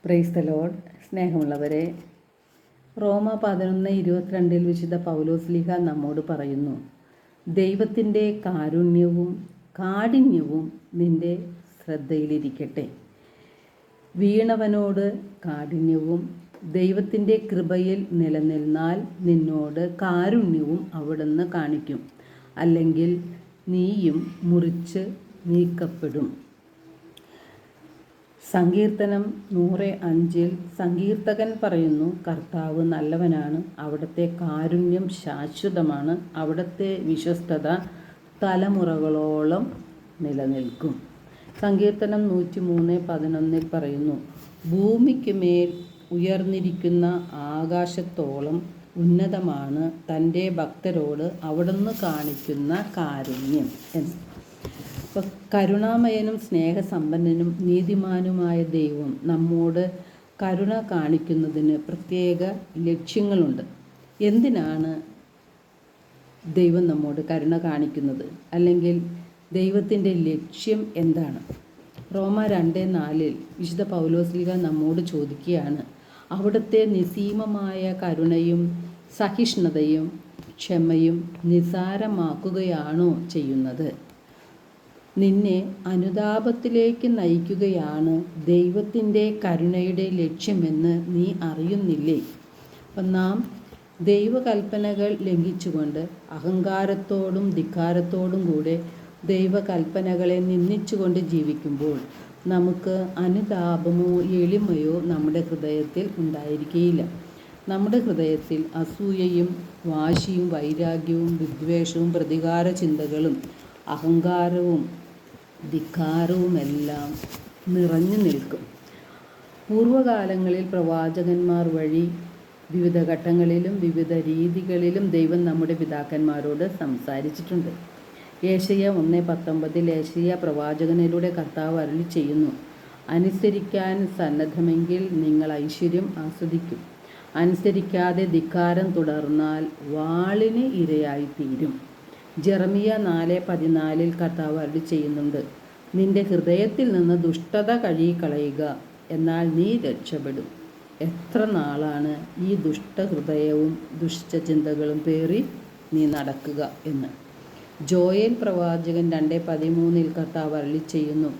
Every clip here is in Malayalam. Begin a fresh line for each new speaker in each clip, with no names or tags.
Praise the Lord. സ്നേഹമുള്ളവരെ, റോമ 11:22 വിശുദ്ധ പൗലോസ്ലീഹ നമ്മോട് പറയുന്നു, ദൈവത്തിൻ്റെ കാരുണ്യവും കാഠിന്യവും നിൻ്റെ ശ്രദ്ധയിലിരിക്കട്ടെ. വീണവനോട് കാഠിന്യവും ദൈവത്തിൻ്റെ കൃപയിൽ നിലനിന്നാൽ നിന്നോട് കാരുണ്യവും അവിടുന്ന് കാണിക്കും, അല്ലെങ്കിൽ നീയും മുറിച്ച് നീക്കപ്പെടും. സങ്കീർത്തനം 105 സങ്കീർത്തകൻ പറയുന്നു, കർത്താവ് നല്ലവനാണ്, അവിടുത്തെ കാരുണ്യം ശാശ്വതമാണ്, അവിടുത്തെ വിശ്വസ്തത തലമുറകളോളം നിലനിൽക്കും. സങ്കീർത്തനം 103:11 പറയുന്നു, ഭൂമിക്ക് മേൽ ഉയർന്നിരിക്കുന്ന ആകാശത്തോളം ഉന്നതമാണ് തൻ്റെ ഭക്തരോട് അവിടുന്ന് കാണിക്കുന്ന കാരുണ്യം എന്ന്. അപ്പോൾ കരുണാമയനും സ്നേഹസമ്പന്നനും നീതിമാനുമായ ദൈവം നമ്മോട് കരുണ കാണിക്കുന്നതിന് പ്രത്യേക ലക്ഷ്യങ്ങളുണ്ട്. എന്തിനാണ് ദൈവം നമ്മോട് കരുണ കാണിക്കുന്നത്? അല്ലെങ്കിൽ ദൈവത്തിൻ്റെ ലക്ഷ്യം എന്താണ്? റോമ 2:4 വിശുദ്ധ പൗലോസ്ലീഹ നമ്മോട് ചോദിക്കുകയാണ്, അവിടുത്തെ നിസ്സീമമായ കരുണയും സഹിഷ്ണുതയും ക്ഷമയും നിസ്സാരമാക്കുകയാണോ ചെയ്യുന്നത്? നിന്നെ അനുതാപത്തിലേക്ക് നയിക്കുകയാണ് ദൈവത്തിൻ്റെ കരുണയുടെ ലക്ഷ്യമെന്ന് നീ അറിയുന്നില്ലേ? അപ്പം നാം ദൈവകൽപ്പനകൾ ലംഘിച്ചുകൊണ്ട് അഹങ്കാരത്തോടും ധിക്കാരത്തോടും കൂടെ ദൈവകൽപ്പനകളെ നിന്ദിച്ചുകൊണ്ട് ജീവിക്കുമ്പോൾ നമുക്ക് അനുതാപമോ എളിമയോ നമ്മുടെ ഹൃദയത്തിൽ ഉണ്ടായിരിക്കുകയില്ല. നമ്മുടെ ഹൃദയത്തിൽ അസൂയയും വാശിയും വൈരാഗ്യവും വിദ്വേഷവും പ്രതികാര ചിന്തകളും അഹങ്കാരവും ധിക്കാരവുമെല്ലാം നിറഞ്ഞു നിൽക്കും. പൂർവകാലങ്ങളിൽ പ്രവാചകന്മാർ വഴി വിവിധ ഘട്ടങ്ങളിലും വിവിധ രീതികളിലും ദൈവം നമ്മുടെ പിതാക്കന്മാരോട് സംസാരിച്ചിട്ടുണ്ട്. യേശയ്യ 1:19 യേശയ്യ പ്രവാചകനിലൂടെ കർത്താവ് അരുളി ചെയ്യുന്നു, അനുസരിക്കാൻ സന്നദ്ധമെങ്കിൽ നിങ്ങൾ ഐശ്വര്യം ആസ്വദിക്കും, അനുസരിക്കാതെ ധിക്കാരം തുടർന്നാൽ വാളിന് ഇരയായിത്തീരും. ജെറമിയ 4:14 കർത്താവ് അരുളി ചെയ്യുന്നുണ്ട്, നിന്റെ ഹൃദയത്തിൽ നിന്ന് ദുഷ്ടത കഴുകിക്കളയുക, എന്നാൽ നീ രക്ഷപ്പെടും. എത്ര നാളാണ് ഈ ദുഷ്ടഹൃദയവും ദുഷ്ടചിന്തകളും പേറി നീ നടക്കുക എന്ന്. ജോയേൽ പ്രവാചകൻ 2:13 കർത്താവ് അരുളി ചെയ്യുന്നു,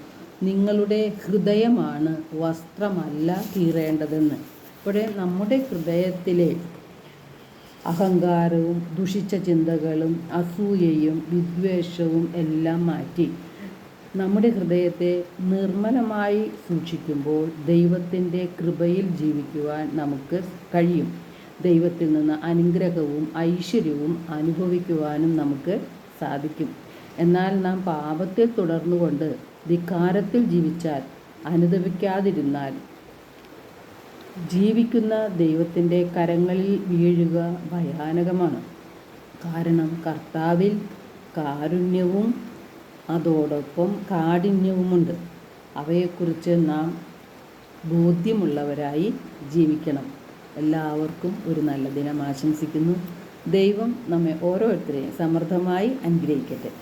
നിങ്ങളുടെ ഹൃദയമാണ് വസ്ത്രമല്ല കീറേണ്ടതെന്ന്. ഇവിടെ നമ്മുടെ ഹൃദയത്തിലെ അഹങ്കാരവും ദുഷിച്ച ചിന്തകളും അസൂയയും വിദ്വേഷവും എല്ലാം മാറ്റി നമ്മുടെ ഹൃദയത്തെ നിർമ്മലമായി സൂക്ഷിക്കുമ്പോൾ ദൈവത്തിൻ്റെ കൃപയിൽ ജീവിക്കുവാൻ നമുക്ക് കഴിയും. ദൈവത്തിൽ നിന്ന് അനുഗ്രഹവും ഐശ്വര്യവും അനുഭവിക്കുവാനും നമുക്ക് സാധിക്കും. എന്നാൽ നാം പാപത്തിൽ തുടർന്നുകൊണ്ട് ധിക്കാരത്തിൽ ജീവിച്ചാൽ, അനുദപിക്കാതിരുന്നാൽ ജീവിക്കുന്ന ദൈവത്തിൻ്റെ കരങ്ങളിൽ വീഴുക ഭയാനകമാണ്. കാരണം കർത്താവിൽ കാരുണ്യവും അതോടൊപ്പം കാഠിന്യവുമുണ്ട്. അവയെക്കുറിച്ച് നാം ബോധ്യമുള്ളവരായി ജീവിക്കണം. എല്ലാവർക്കും ഒരു നല്ല ദിനം ആശംസിക്കുന്നു. ദൈവം നമ്മെ ഓരോരുത്തരെയും സമൃദ്ധമായി അനുഗ്രഹിക്കട്ടെ.